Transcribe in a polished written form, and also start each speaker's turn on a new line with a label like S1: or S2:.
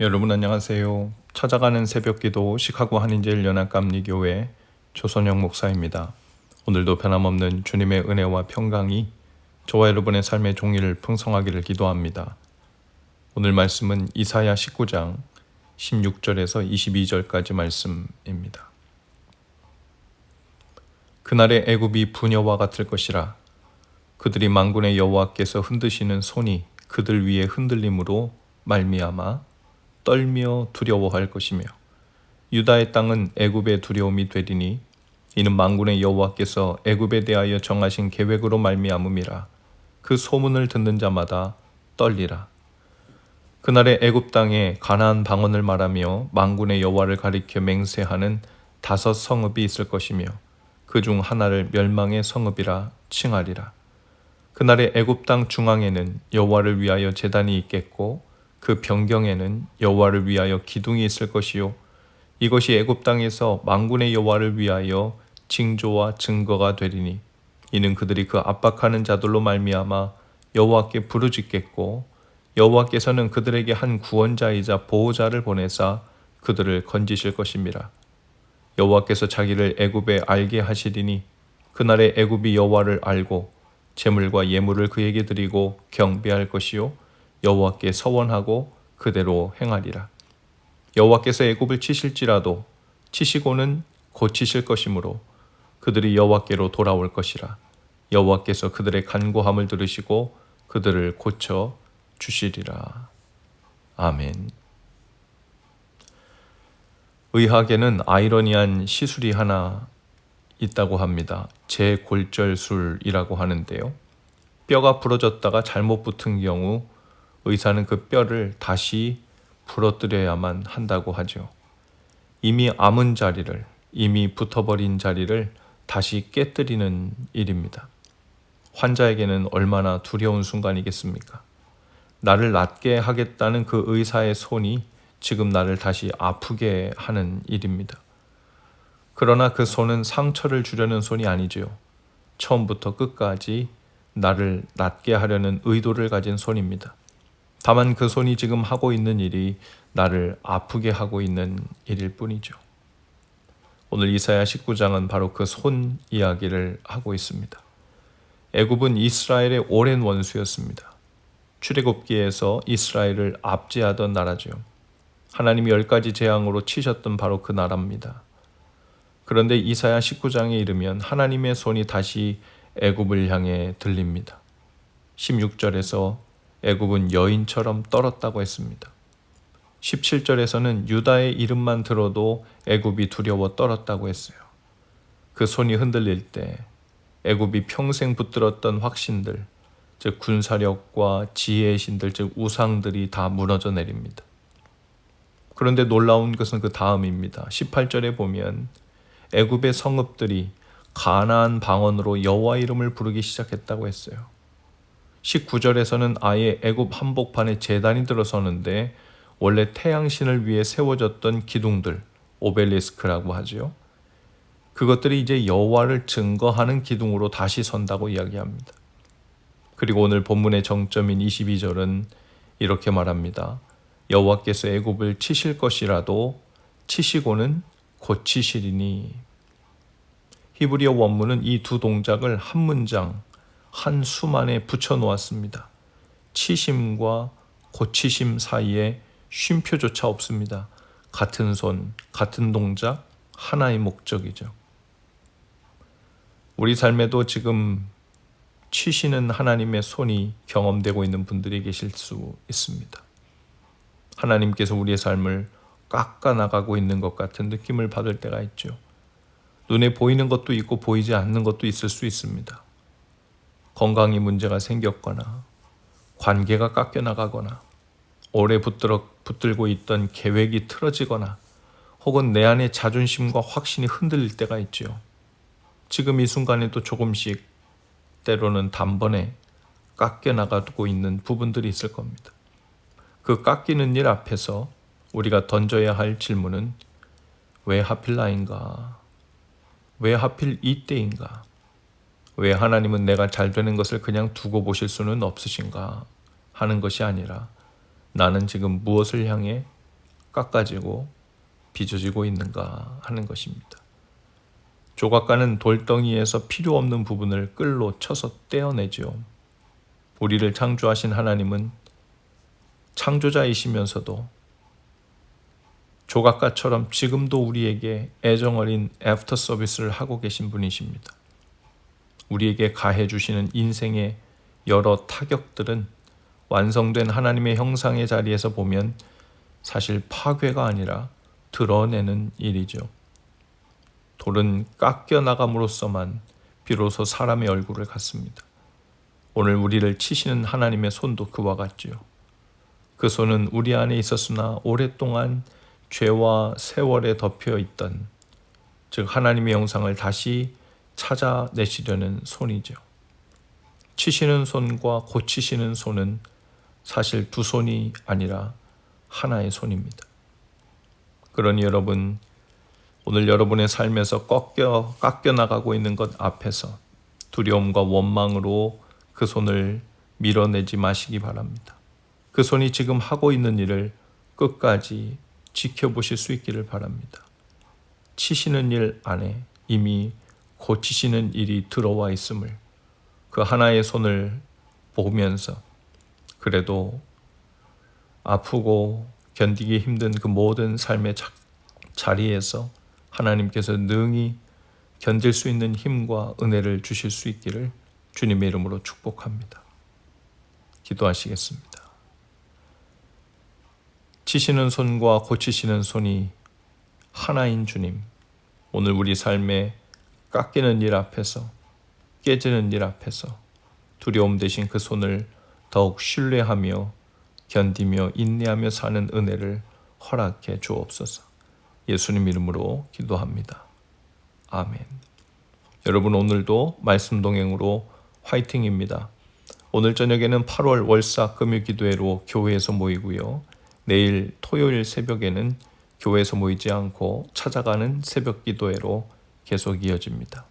S1: 여러분 안녕하세요. 찾아가는 새벽기도 시카고 한인제일연합감리교회 조선영 목사입니다. 오늘도 변함없는 주님의 은혜와 평강이 저와 여러분의 삶의 종일 풍성하기를 기도합니다. 오늘 말씀은 이사야 19장 16절에서 22절까지 말씀입니다. 그날의 애굽이 부녀와 같을 것이라. 그들이 만군의 여호와께서 흔드시는 손이 그들 위에 흔들림으로 말미암아 떨며 두려워할 것이며, 유다의 땅은 애굽의 두려움이 되리니 이는 만군의 여호와께서 애굽에 대하여 정하신 계획으로 말미암음이라. 그 소문을 듣는 자마다 떨리라. 그날에 애굽 땅에 가나안 방언을 말하며 만군의 여호와를 가리켜 맹세하는 5 성읍이 있을 것이며, 그 중 하나를 멸망의 성읍이라 칭하리라. 그날에 애굽 땅 중앙에는 여호와를 위하여 제단이 있겠고, 그 변경에는 여호와를 위하여 기둥이 있을 것이요, 이것이 애굽 땅에서 만군의 여호와를 위하여 징조와 증거가 되리니 이는 그들이 그 압박하는 자들로 말미암아 여호와께 부르짖겠고, 여호와께서는 그들에게 한 구원자이자 보호자를 보내사 그들을 건지실 것임이라. 여호와께서 자기를 애굽에 알게 하시리니 그날에 애굽이 여호와를 알고 제물과 예물을 그에게 드리고 경배할 것이요, 여호와께 서원하고 그대로 행하리라. 여호와께서 애굽을 치실지라도 치시고는 고치실 것이므로 그들이 여호와께로 돌아올 것이라. 여호와께서 그들의 간구함을 들으시고 그들을 고쳐 주시리라. 아멘. 의학에는 아이러니한 시술이 하나 있다고 합니다. 재골절술이라고 하는데요. 뼈가 부러졌다가 잘못 붙은 경우 의사는 그 뼈를 다시 부러뜨려야만 한다고 하죠. 이미 아문 자리를, 이미 붙어버린 자리를 다시 깨뜨리는 일입니다. 환자에게는 얼마나 두려운 순간이겠습니까? 나를 낫게 하겠다는 그 의사의 손이 지금 나를 다시 아프게 하는 일입니다. 그러나 그 손은 상처를 주려는 손이 아니지요. 처음부터 끝까지 나를 낫게 하려는 의도를 가진 손입니다. 다만 그 손이 지금 하고 있는 일이 나를 아프게 하고 있는 일일 뿐이죠. 오늘 이사야 19장은 바로 그 손 이야기를 하고 있습니다. 애굽은 이스라엘의 오랜 원수였습니다. 출애굽기에서 이스라엘을 압제하던 나라죠. 하나님이 10가지 재앙으로 치셨던 바로 그 나라입니다. 그런데 이사야 19장에 이르면 하나님의 손이 다시 애굽을 향해 들립니다. 16절에서 애굽은 여인처럼 떨었다고 했습니다. 17절에서는 유다의 이름만 들어도 애굽이 두려워 떨었다고 했어요. 그 손이 흔들릴 때 애굽이 평생 붙들었던 확신들, 즉 군사력과 지혜의 신들, 즉 우상들이 다 무너져 내립니다. 그런데 놀라운 것은 그 다음입니다. 18절에 보면 애굽의 성읍들이 가나안 방언으로 여호와 이름을 부르기 시작했다고 했어요. 19절에서는 아예 애굽 한복판에 제단이 들어서는데 원래 태양신을 위해 세워졌던 기둥들, 오벨리스크라고 하죠. 그것들이 이제 여호와를 증거하는 기둥으로 다시 선다고 이야기합니다. 그리고 오늘 본문의 정점인 22절은 이렇게 말합니다. 여호와께서 애굽을 치실 것이라도 치시고는 고치시리니. 히브리어 원문은 이 두 동작을 한 문장, 한 수만에 붙여 놓았습니다. 치심과 고치심 사이에 쉼표조차 없습니다. 같은 손, 같은 동작, 하나의 목적이죠. 우리 삶에도 지금 치시는 하나님의 손이 경험되고 있는 분들이 계실 수 있습니다. 하나님께서 우리의 삶을 깎아나가고 있는 것 같은 느낌을 받을 때가 있죠. 눈에 보이는 것도 있고 보이지 않는 것도 있을 수 있습니다. 건강에 문제가 생겼거나 관계가 깎여나가거나 오래 붙들고 있던 계획이 틀어지거나 혹은 내 안의 자존심과 확신이 흔들릴 때가 있죠. 지금 이 순간에도 조금씩 때로는 단번에 깎여나가고 있는 부분들이 있을 겁니다. 그 깎이는 일 앞에서 우리가 던져야 할 질문은 왜 하필 나인가? 왜 하필 이때인가? 왜 하나님은 내가 잘 되는 것을 그냥 두고 보실 수는 없으신가 하는 것이 아니라 나는 지금 무엇을 향해 깎아지고 빚어지고 있는가 하는 것입니다. 조각가는 돌덩이에서 필요 없는 부분을 끌로 쳐서 떼어내지요. 우리를 창조하신 하나님은 창조자이시면서도 조각가처럼 지금도 우리에게 애정어린 애프터 서비스를 하고 계신 분이십니다. 우리에게 가해 주시는 인생의 여러 타격들은 완성된 하나님의 형상의 자리에서 보면 사실 파괴가 아니라 드러내는 일이죠. 돌은 깎여 나감으로써만 비로소 사람의 얼굴을 갖습니다. 오늘 우리를 치시는 하나님의 손도 그와 같지요. 그 손은 우리 안에 있었으나 오랫동안 죄와 세월에 덮여 있던, 즉 하나님의 형상을 다시 찾아내시려는 손이죠. 치시는 손과 고치시는 손은 사실 두 손이 아니라 하나의 손입니다. 그러니 여러분, 오늘 여러분의 삶에서 깎여 나가고 있는 것 앞에서 두려움과 원망으로 그 손을 밀어내지 마시기 바랍니다. 그 손이 지금 하고 있는 일을 끝까지 지켜보실 수 있기를 바랍니다. 치시는 일 안에 이미 고치시는 일이 들어와 있음을 그 하나의 손을 보면서 그래도 아프고 견디기 힘든 그 모든 삶의 자리에서 하나님께서 능히 견딜 수 있는 힘과 은혜를 주실 수 있기를 주님의 이름으로 축복합니다. 기도하시겠습니다. 치시는 손과 고치시는 손이 하나인 주님, 오늘 우리 삶에 깎이는 일 앞에서, 깨지는 일 앞에서 두려움 대신 그 손을 더욱 신뢰하며 견디며 인내하며 사는 은혜를 허락해 주옵소서. 예수님 이름으로 기도합니다. 아멘. 여러분, 오늘도 말씀 동행으로 화이팅입니다. 오늘 저녁에는 8월 월사 금요 기도회로 교회에서 모이고요. 내일 토요일 새벽에는 교회에서 모이지 않고 찾아가는 새벽 기도회로 계속 이어집니다.